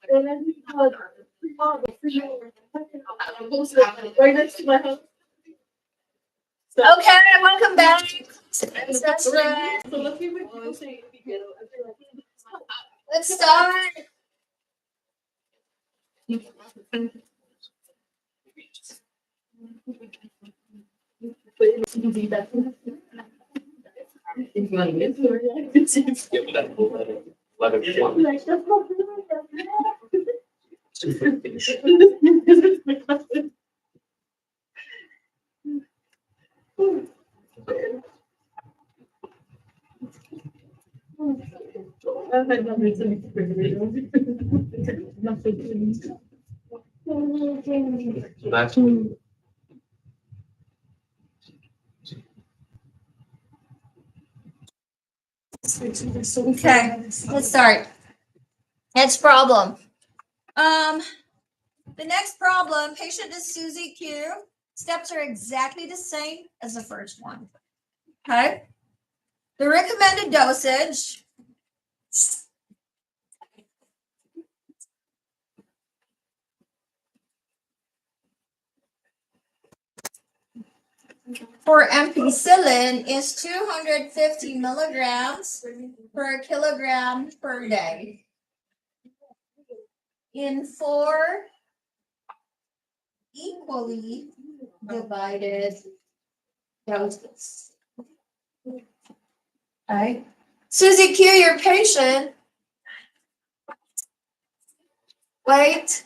And then we called right next to my house. Okay, welcome back. That's right. So let's see what people say. Let's start. Okay, let's start. Next problem. The next problem, patient is Susie Q. Steps are exactly the same as the first one. Okay. The recommended dosage for ampicillin is 250 milligrams per kilogram per day in 4 equally divided doses. Okay. Susie Q, your patient, weight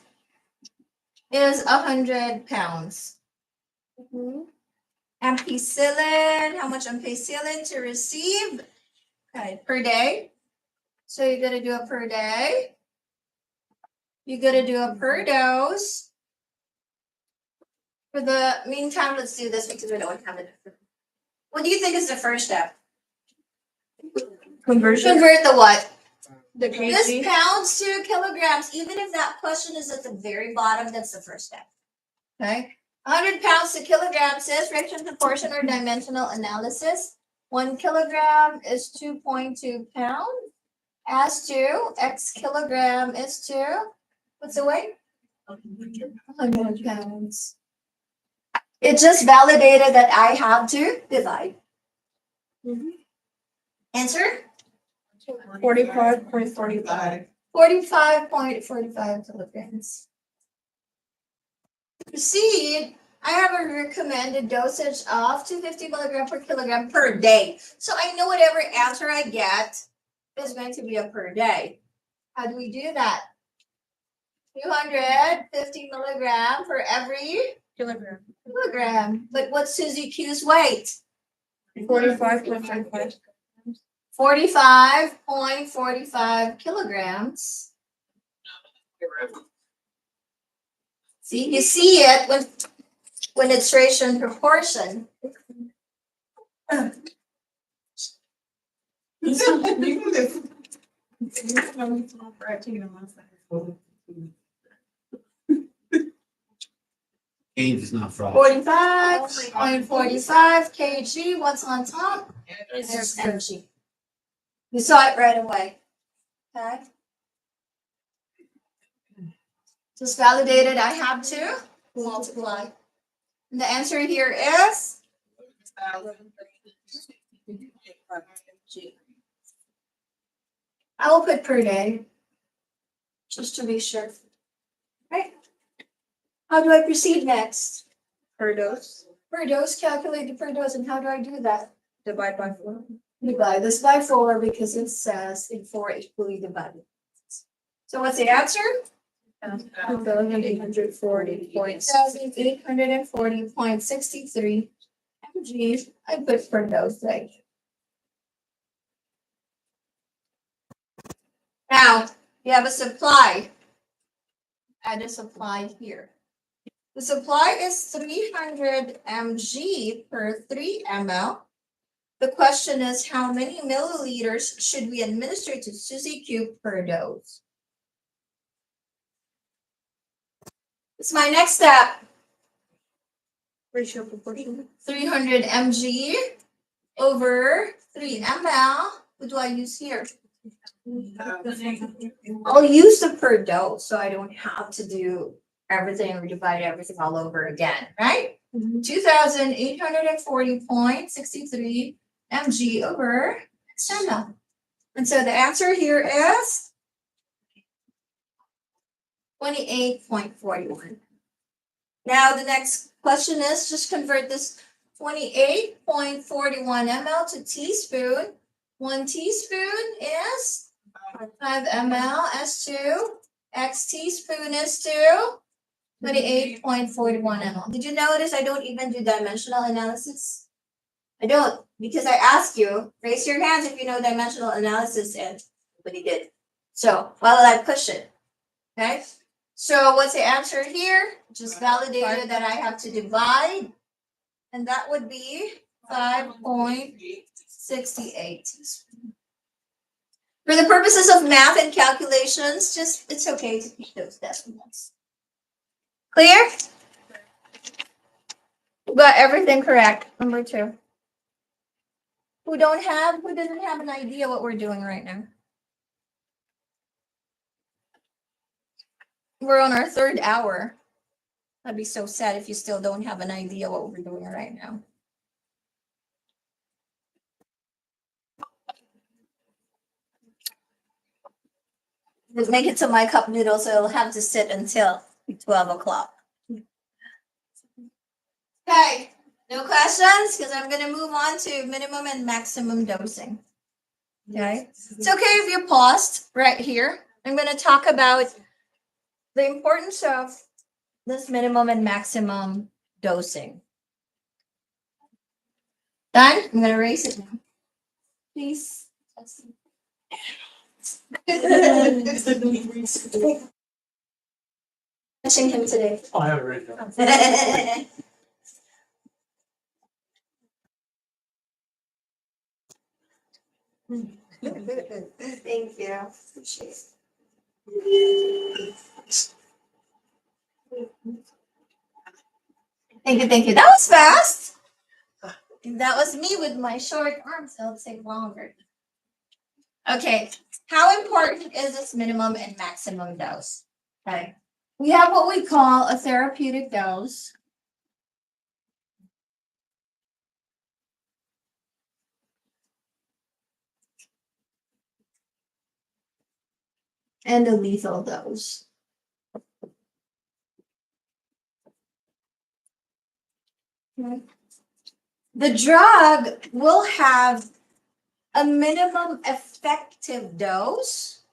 is 100 pounds. Ampicillin, how much ampicillin to receive? Okay, per day. So you're gonna do a per day. You're gonna do a per dose. For the meantime, let's do this because we don't have it. What do you think is the first step? Conversion. Convert the what? The This kg. pounds to kilograms, even if that question is at the very bottom, that's the first step. Okay. 100 pounds to kilograms is fraction, proportion, or dimensional analysis. 1 kilogram is 2.2 pounds. As to x kilogram is to, what's the weight? 100 pounds. It just validated that I have to divide. Answer? 45.45. 45.45 kilograms. Proceed. I have a recommended dosage of 250 milligram per kilogram per day. So I know whatever answer I get is going to be a per day. How do we do that? 250 milligram for every kilogram. But what's Susie Q's weight? 45.55. 45.45 kilograms. See, you see it when it's ratio and proportion. Age is not fraud. 45.45 kg. What's on top? It's mg. You saw it right away. Okay. Just validated. I have to multiply. And the answer here is I will put per day, just to be sure. Right. How do I proceed next? Per dose. Per dose, calculate the per dose, and how do I do that? Divide by 4. Divide this by 4 because it says in 4 equally divided. So what's the answer? 840.63 mg. I put per dose right. Now you have a supply. Add a supply here. The supply is 300 mg per 3 ml. The question is, how many milliliters should we administer to Susie Q per dose? It's my next step. Ratio proportion. 300 mg over 3 ml. What do I use here? I'll use the per dose, so I don't have to do everything or divide everything all over again, right? 2,840.63 mg over ml. And so the answer here is 28.41. Now the next question is just convert this 28.41 ml to teaspoon. 1 teaspoon is 5 ml S2. X teaspoon is 28.41 ml. Did you notice I don't even do dimensional analysis? I don't, because I asked you, raise your hands if you know dimensional analysis, and nobody did. So why will I push it? Okay. So what's the answer here? Just validated that I have to divide, and that would be 5.68. For the purposes of math and calculations, just it's okay to keep those decimals. Clear? Got everything correct. Number 2. Who doesn't have an idea what we're doing right now? We're on our 3rd hour. I'd be so sad if you still don't have an idea what we're doing right now. Let's make it to my cup noodle, so it'll have to sit until 12 o'clock. Okay, no questions? Because I'm going to move on to minimum and maximum dosing. Okay, it's okay if you paused right here. I'm going to talk about the importance of this minimum and maximum dosing. Done? I'm going to erase it now. Please. Touching him today. Oh, I have it right now. Thank you. Appreciate it. Thank you. That was fast. That was me with my short arms, so it'll take longer. Okay, how important is this minimum and maximum dose? Okay, we have what we call a therapeutic dose. And a lethal dose. Okay. The drug will have a minimum effective dose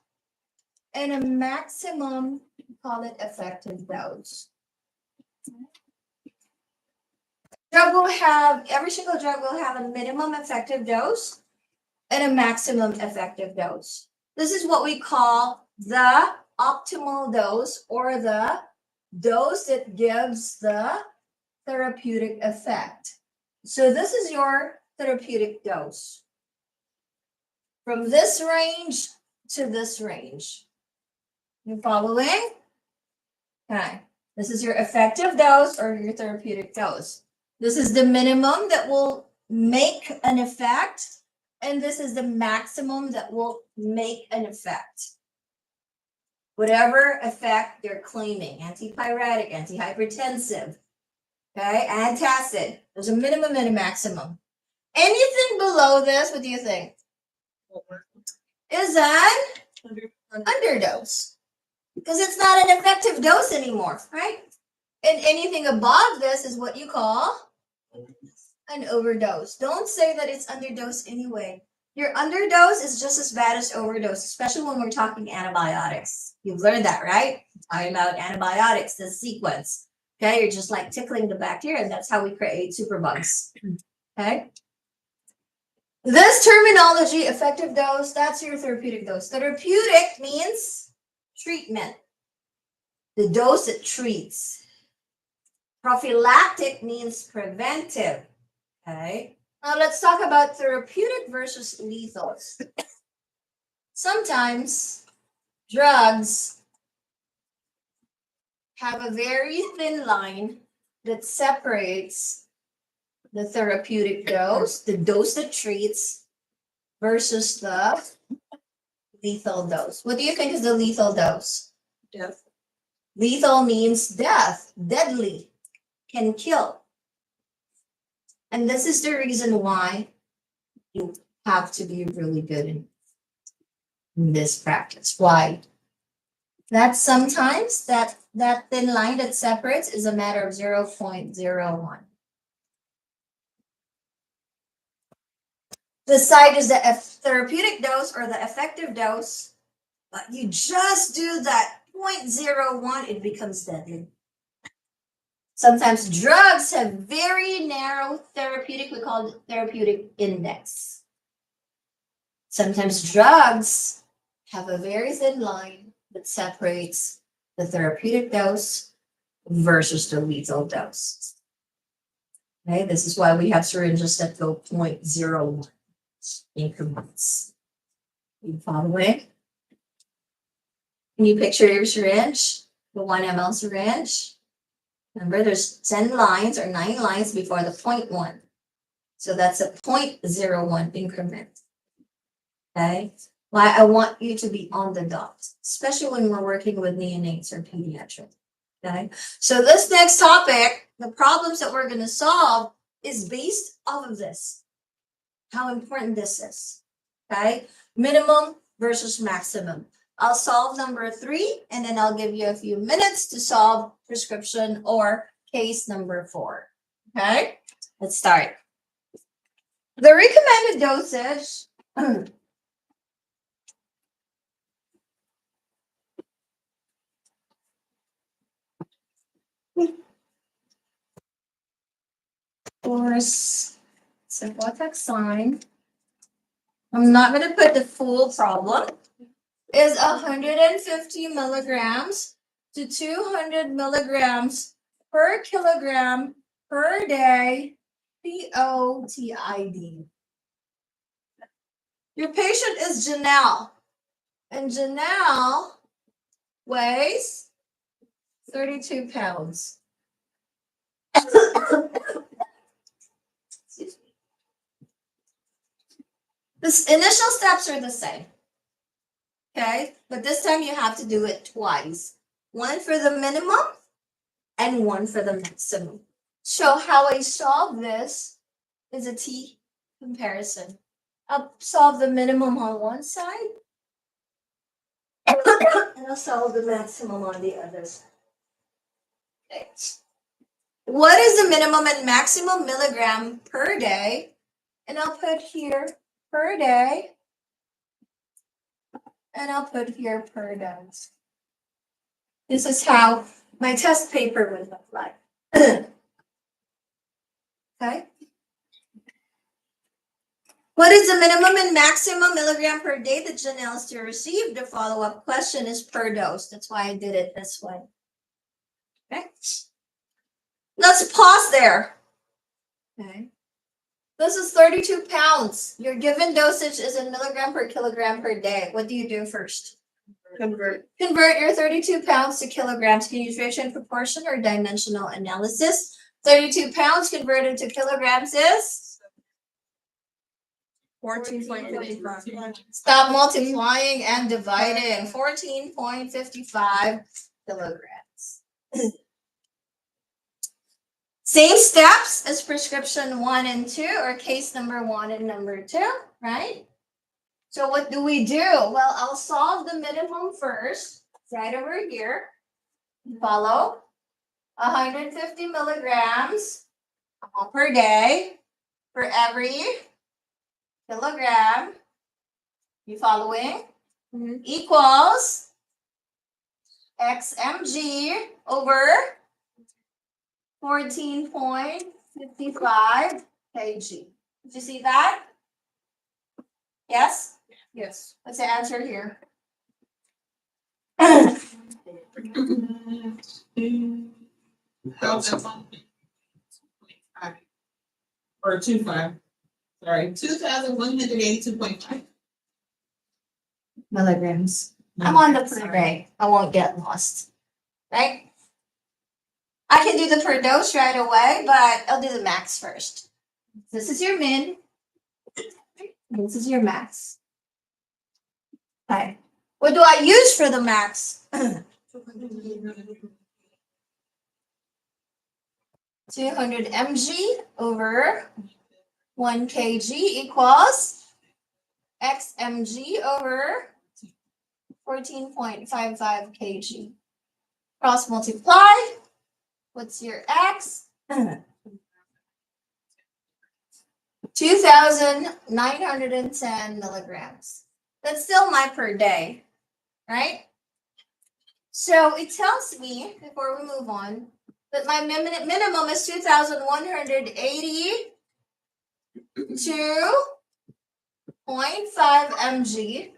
and a maximum, call it effective dose. Every single drug will have a minimum effective dose and a maximum effective dose. This is what we call the optimal dose, or the dose that gives the therapeutic effect. So this is your therapeutic dose. From this range to this range. You following? Okay. This is your effective dose or your therapeutic dose. This is the minimum that will make an effect, and this is the maximum that will make an effect. Whatever effect they're claiming, antipyretic, antihypertensive, okay, antacid. There's a minimum and a maximum. Anything below this, what do you think? Is an underdose. Because it's not an effective dose anymore, right? And anything above this is what you call an overdose. Don't say that it's underdose anyway. Your underdose is just as bad as overdose, especially when we're talking antibiotics. You've learned that, right? Talking about antibiotics, the sequence. Okay, you're just like tickling the bacteria, and that's how we create superbugs. Okay. This terminology, effective dose, that's your therapeutic dose. Therapeutic means treatment. The dose it treats. Prophylactic means preventive. Okay. Now let's talk about therapeutic versus lethal. Sometimes drugs have a very thin line that separates the therapeutic dose, the dose that treats, versus the lethal dose. What do you think is the lethal dose? Death. Lethal means death, deadly, can kill. And this is the reason why you have to be really good in this practice. Why? That sometimes that thin line that separates is a matter of 0.01. The side is the therapeutic dose or the effective dose, but you just do that 0.01, it becomes deadly. Sometimes drugs have very narrow therapeutic, we call it therapeutic index. Sometimes drugs have a very thin line that separates the therapeutic dose versus the lethal dose. Okay, this is why we have syringes that go 0.01 increments. You following? Can you picture your syringe? The 1 ml syringe? Remember, there's 10 lines or 9 lines before the 0.1. So that's a 0.01 increment. Okay? Why I want you to be on the dot, especially when we're working with neonates or pediatrics. Okay? So this next topic, the problems that we're going to solve is based off of this. How important this is. Okay? Minimum versus maximum. I'll solve number 3, and then I'll give you a few minutes to solve prescription or case number 4. Okay? Let's start. The recommended dosage course, symbolic sign. I'm not going to put the full problem. Is 150 milligrams to 200 milligrams per kilogram per day PTCE. Your patient is Janelle, and Janelle weighs 32 pounds. Excuse me. The initial steps are the same. Okay, but this time you have to do it twice. One for the minimum and one for the maximum. So how I solve this is a T comparison. I'll solve the minimum on one side and I'll solve the maximum on the other side. Okay. What is the minimum and maximum milligram per day? And I'll put here per day. And I'll put here per dose. This is how my test paper would look like. Okay. What is the minimum and maximum milligram per day that Janelle is to receive? The follow-up question is per dose. That's why I did it this way. Okay. Let's pause there. Okay. This is 32 pounds. Your given dosage is in milligram per kilogram per day. What do you do first? Convert. Convert your 32 pounds to kilograms. Can you use ratio and proportion or dimensional analysis? 32 pounds converted to kilograms is? 14.55. Stop multiplying and dividing. 14.55 kilograms. Same steps as prescription 1 and 2 or case number 1 and number 2, right? So what do we do? Well, I'll solve the minimum first, right over here. Follow 150 milligrams per day for every kilogram. You following? Mm-hmm. Equals XMG over 14.55 kg. Did you see that? Yes? Yes. What's the answer here? Or 2.5. Sorry, 2,182.5 Milligrams. I'm on the per day. I won't get lost. Right? I can do the per dose right away, but I'll do the max first. This is your min. This is your max. Okay. What do I use for the max? 200 mg over 1 kg equals x mg over 14.55 kg. Cross multiply. What's your x? 2,910 milligrams. That's still my per day, right? So it tells me, before we move on, that my minimum is 2,182.5 mg,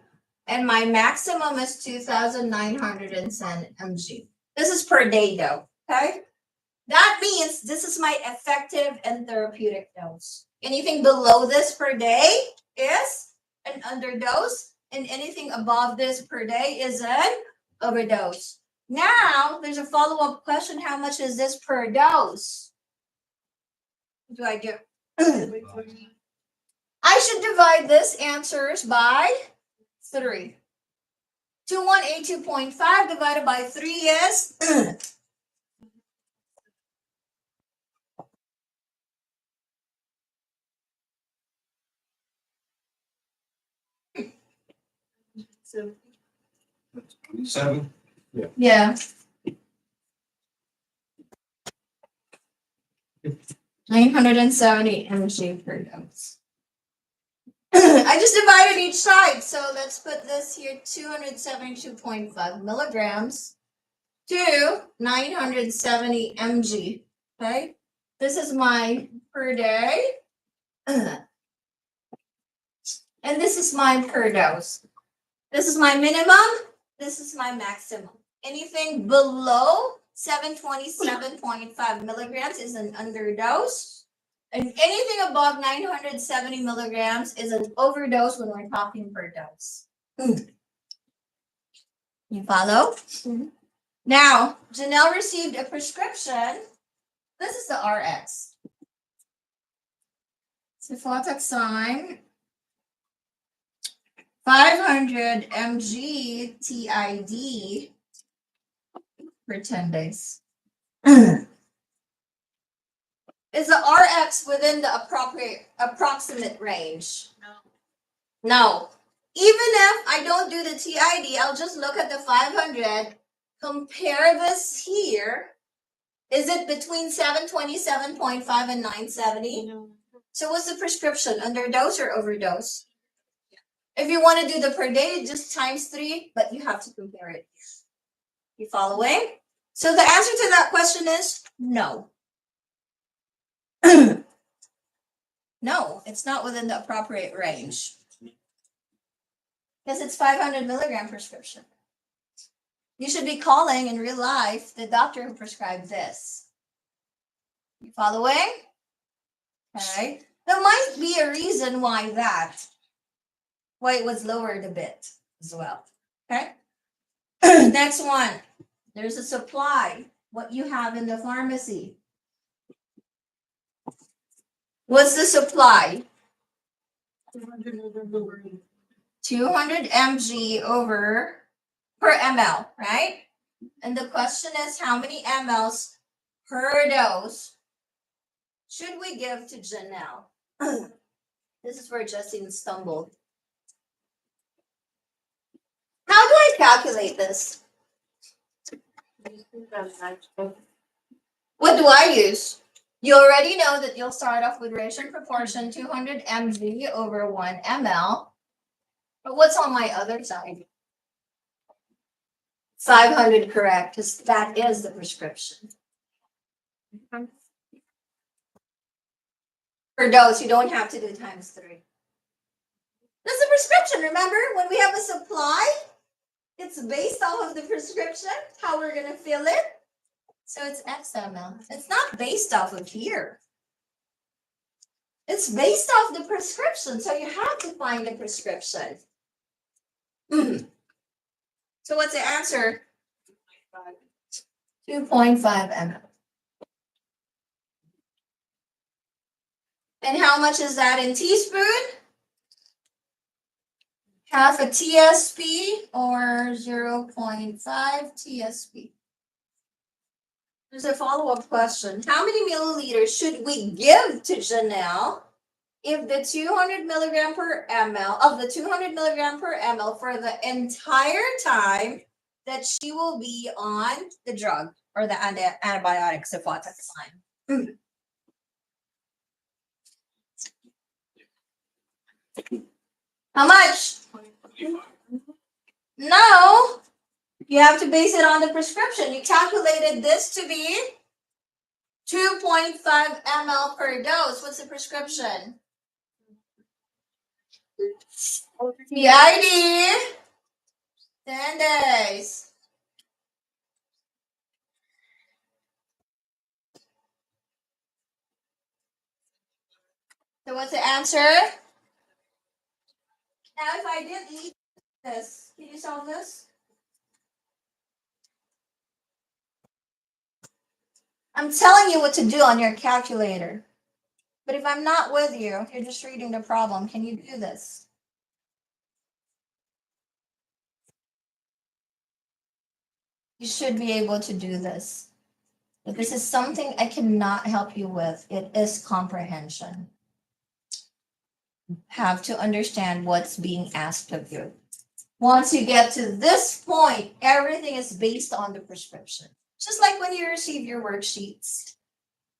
and my maximum is 2,910 mg. This is per day though, okay? That means this is my effective and therapeutic dose. Anything below this per day is an underdose, and anything above this per day is an overdose. Now, there's a follow-up question. How much is this per dose? What do I do? I should divide this answers by 3. 2182.5 divided by 3 is 7. yeah. 970 mg per dose. I just divided each side, so let's put this here, 272.5 milligrams to 970 mg, okay? This is my per day, and this is my per dose. This is my minimum, this is my maximum. Anything below 727.5 milligrams is an underdose. And anything above 970 milligrams is an overdose when we're talking per dose. You follow? Mm-hmm. Now, Janelle received a prescription. This is the RX. Cefotaxime, 500 mg TID for 10 days. Is the RX within the approximate range? No. Even if I don't do the TID, I'll just look at the 500, compare this here. Is it between 727.5 and 970? No. So what's the prescription? Underdose or overdose? If you want to do the per day, just times 3, but you have to compare it. You following? So the answer to that question is no. No, it's not within the appropriate range. Because it's 500 milligram prescription. You should be calling in real life the doctor who prescribed this. You following? Okay. There might be a reason why it was lowered a bit as well. Okay. Next one. There's a supply. What you have in the pharmacy. What's the supply? 200 mg over per ml, right? And the question is, how many mLs per dose should we give to Janelle? This is where Justine stumbled. How do I calculate this? What do I use? You already know that you'll start off with ratio proportion 200 mg over 1 ml. But what's on my other side? 500, correct, because that is the prescription. Per dose, you don't have to do times 3. That's the prescription. Remember, when we have a supply, it's based off of the prescription, how we're going to fill it. So it's X ml. It's not based off of here. It's based off the prescription. So you have to find the prescription. So what's the answer? 2.5 ml. And how much is that in teaspoon? half a TSP or 0.5 TSP. There's a follow-up question. How many milliliters should we give to Janelle if the 200 milligram per ml of the 200 milligram per ml for the entire time that she will be on the drug or the antibiotic cefotaxime? How much? No, you have to base it on the prescription. You calculated this to be 2.5 ml per dose. What's the prescription? PID, 10 days. So what's the answer? Now if I did eat this, can you solve this? I'm telling you what to do on your calculator. But if I'm not with you, you're just reading the problem. Can you do this? You should be able to do this. But this is something I cannot help you with. It is comprehension. You have to understand what's being asked of you. Once you get to this point, everything is based on the prescription. Just like when you receive your worksheets.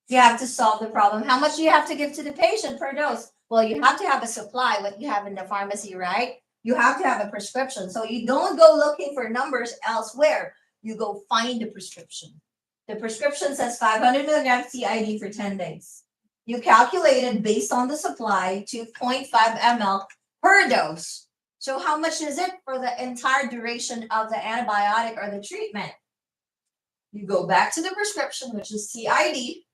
You have to solve the problem. How much do you have to give to the patient per dose? Well, you have to have a supply, what you have in the pharmacy, right? You have to have a prescription. So you don't go looking for numbers elsewhere. You go find the prescription. The prescription says 500 milligrams CID for 10 days. You calculate it based on the supply, 2.5 ml per dose. So how much is it for the entire duration of the antibiotic or the treatment? You go back to the prescription, which is CID,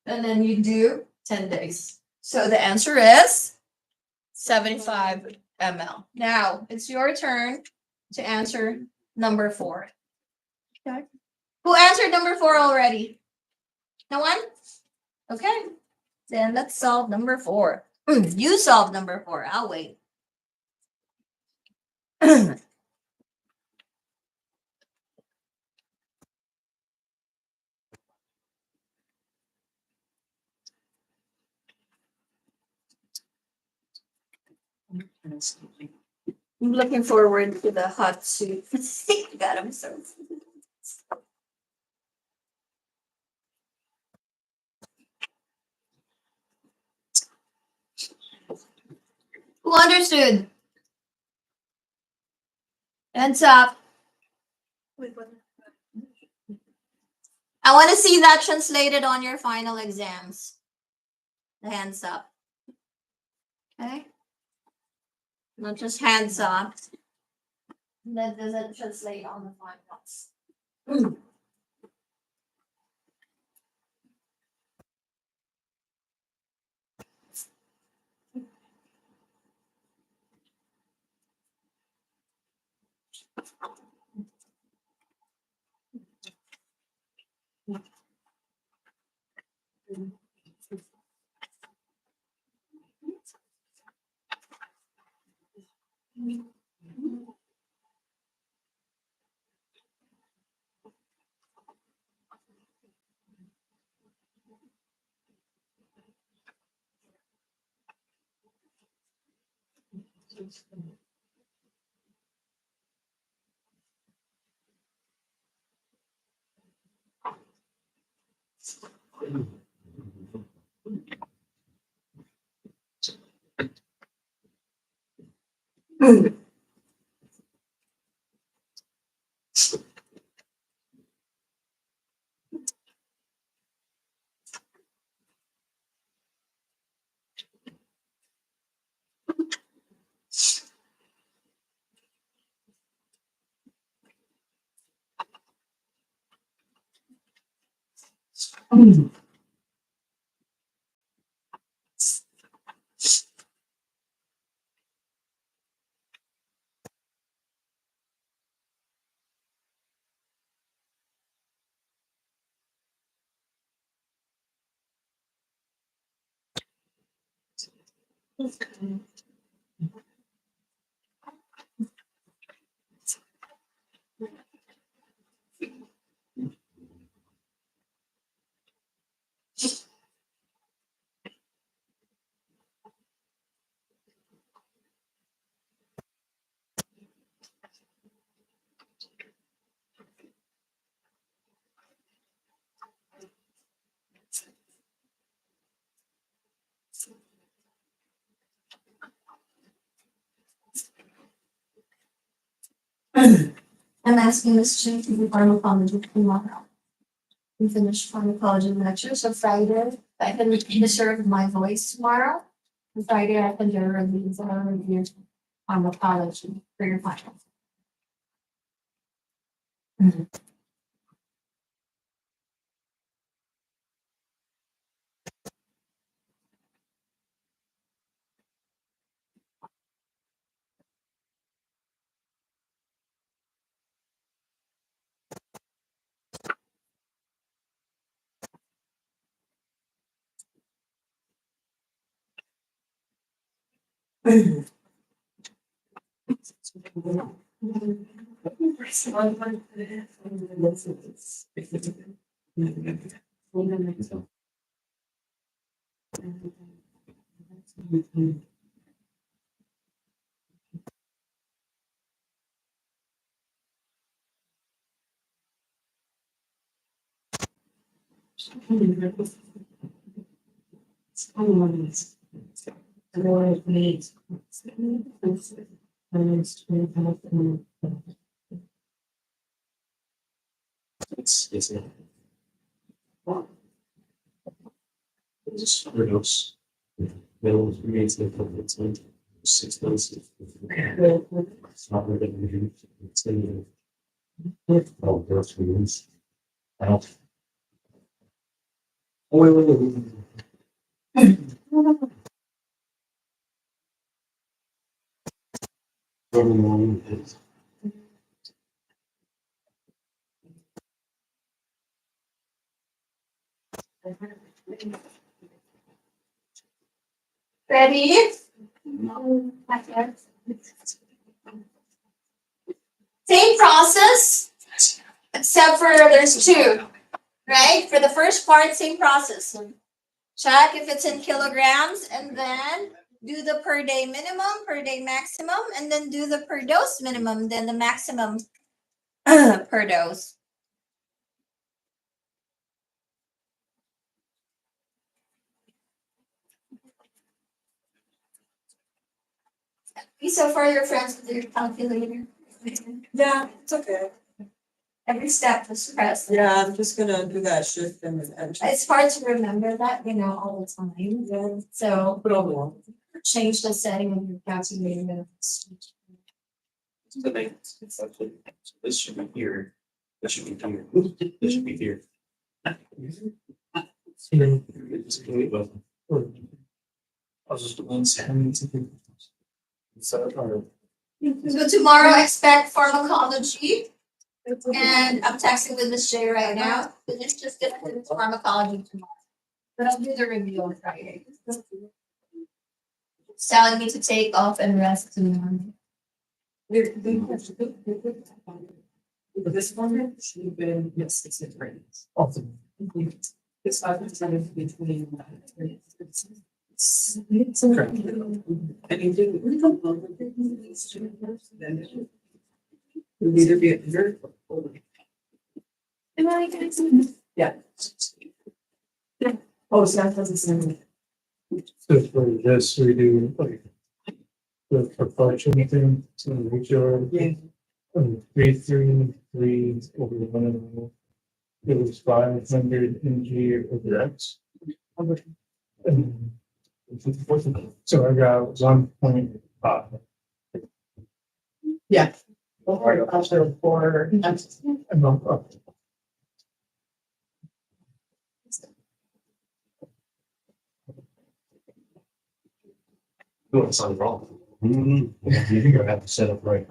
and then you do 10 days. So the answer is 75 ml. Now it's your turn to answer number 4. Okay. Who answered number 4 already? No one? Okay. Then let's solve number 4. You solve number 4. I'll wait. I'm looking forward to the hot soup. God, I'm so. Who understood? Hands up. I want to see that translated on your final exams. The hands up. Okay? Not just hands up. That doesn't translate on the finals. I'm asking Ms. Chu to do pharmacology tomorrow. We finish pharmacology lecture, so Friday, I can reserve my voice tomorrow. And Friday, I can do a review pharmacology for your final. It's just overdose. Middle remains in it's 6 months. It's not really it's in oh, those 3 months. I don't. Oh, wait. Early morning is Ready? Same process, except for there's two, right? For the first part, same process. Check if it's in kilograms and then do the per day minimum, per day maximum, and then do the per dose minimum, then the maximum per dose. So far, your friends with your calculator. Yeah, it's okay. Every step was pressed. Yeah, I'm just gonna do that shift and then. It's hard to remember that, all the time. Yeah. So Put on the wall. change the setting of your calculator. the main. This should be here. This should be coming. This should be here. I was just the ones having to. So, So tomorrow, expect pharmacology. And I'm texting with Miss J right now. Finish just get into pharmacology tomorrow. But I'll do the review on Friday. It's telling me to take off and rest tomorrow. This one should have been, yes, it's in grades. awesome. This 5% between. Correct. And you do. Then it'll either be under. Am I guys? Yeah. Oh, so that doesn't sound. So for this, we do like the proportion thing to make sure. Yeah. 333 over 1. It was 500 mg over X. And so I got 1.5. Yeah. Also for. A month up. Doing something wrong. You think I have to set up right.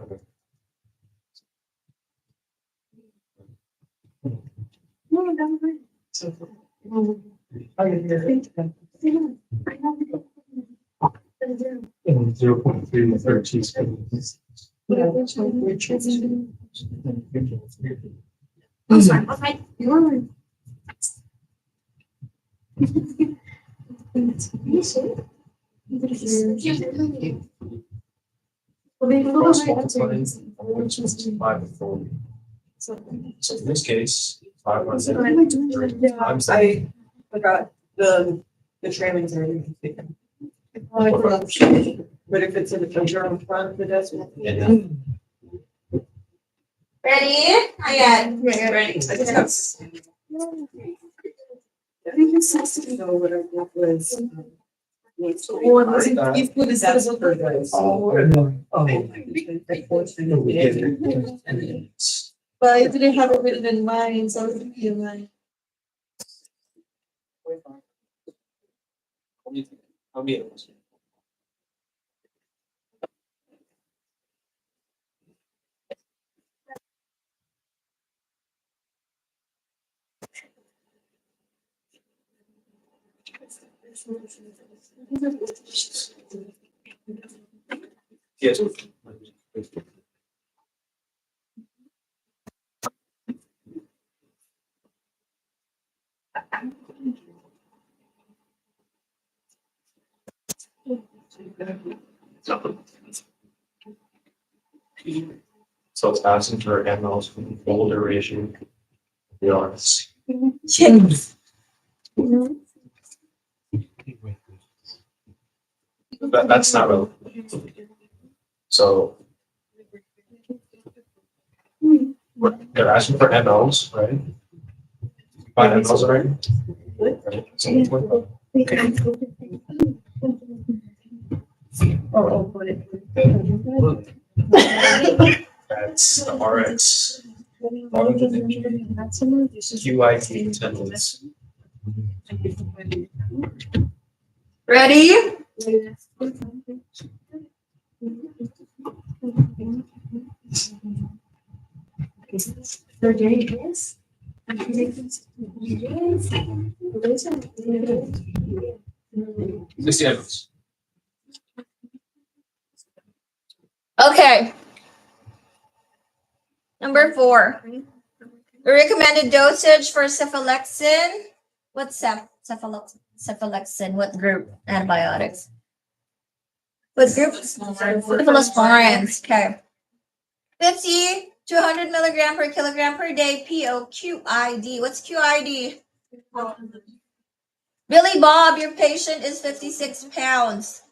So. I can hear it. And 0.3 of 3 teaspoons. I'm sorry, okay. You're. Which is 5 to 40. So in this case, 500. I forgot the trailings are already taken. But if it's in the journal front of the desk. And Ready? Ayan. Ready? I think that's. I think it's nice to know what our group was. What was it? If good is that for guys? But I didn't have it written in mine, so it would be in mine. Yes. So it's asking for mLs from full duration. Yards. But that's not relevant. So they're asking for mLs, right? Find mLs already? Right. So it's what- That's the RX. QIT attendance. Ready? Sixty mLs. Okay. Number 4. The recommended dosage for cephalexin. What's cephalexin? What group? Antibiotics. What group? Cephalosporins. Okay. 50 to 100 milligram per kilogram per day. POQID. What's QID? Billy Bob, your patient is 56 pounds.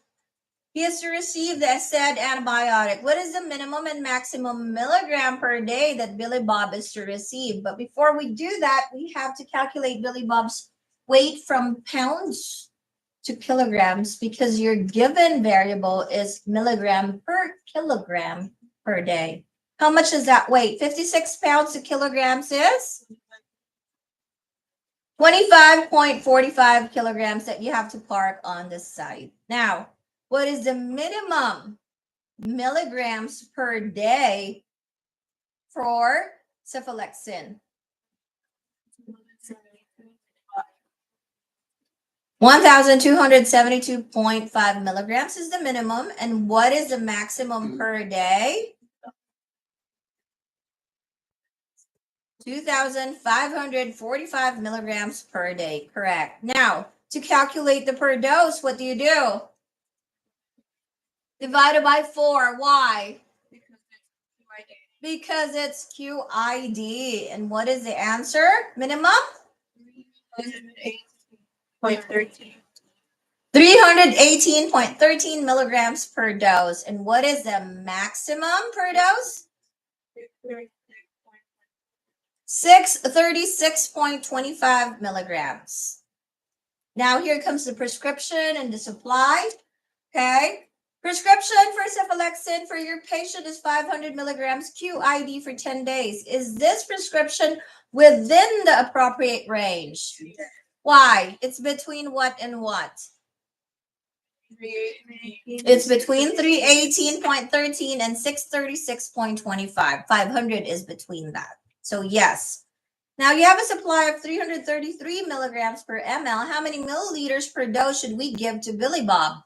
He has to receive the said antibiotic. What is the minimum and maximum milligram per day that Billy Bob is to receive? But before we do that, we have to calculate Billy Bob's weight from pounds to kilograms because your given variable is milligram per kilogram per day. How much is that weight? 56 pounds to kilograms is 25.45 kilograms that you have to park on this side. Now, what is the minimum milligrams per day for cephalexin? 1,272.5 milligrams is the minimum. And what is the maximum per day? 2,545 milligrams per day. Correct. Now, to calculate the per dose, what do? Divided by 4. Why? Because it's QID. And what is the answer? Minimum? 318.13 milligrams per dose. And what is the maximum per dose? 636.25 milligrams. Now here comes the prescription and the supply. Okay. Prescription for cephalexin for your patient is 500 milligrams QID for 10 days. Is this prescription within the appropriate range? Why? It's between what and what? It's between 318.13 and 636.25. 500 is between that. So yes. Now you have a supply of 333 milligrams per ml. How many milliliters per dose should we give to Billy Bob?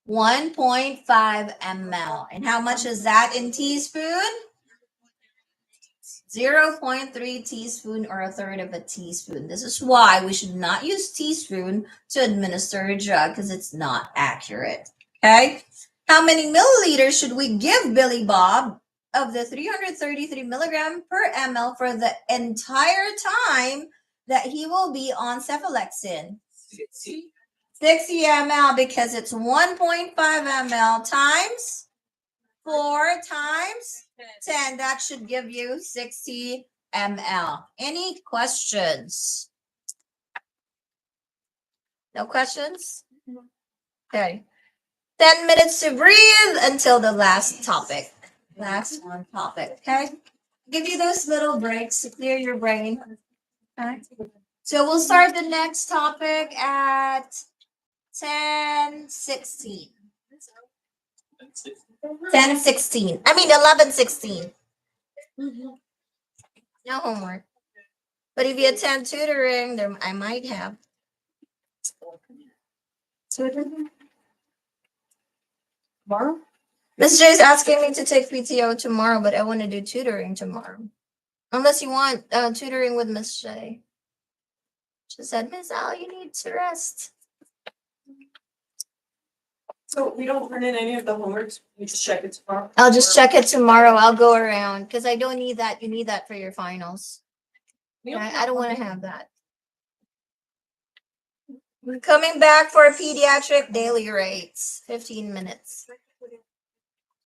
1.5 ml. And how much is that in teaspoon? 0.3 teaspoon or a third of a teaspoon. This is why we should not use teaspoon to administer a drug because it's not accurate. Okay. How many milliliters should we give Billy Bob of the 333 milligram per ml for the entire time that he will be on cephalexin? 60 ml because it's 1.5 ml times 4 times 10, that should give you 60 ml. Any questions? No questions? Okay. 10 minutes to breathe until the last topic. Last one topic, okay? Give you those little breaks to clear your brain. Okay? So we'll start the next topic at 10:16. 10:16. I mean 11:16. No homework. But if you attend tutoring, there I might have. Tomorrow? Miss J is asking me to take PTO tomorrow, but I want to do tutoring tomorrow. Unless you want tutoring with Miss J. She said, Miss Al, you need to rest. So we don't turn in any of the homeworks, we just check it tomorrow? I'll just check it tomorrow. I'll go around because I don't need that. You need that for your finals. I don't want to have that. We're coming back for pediatric daily rates. 15 minutes.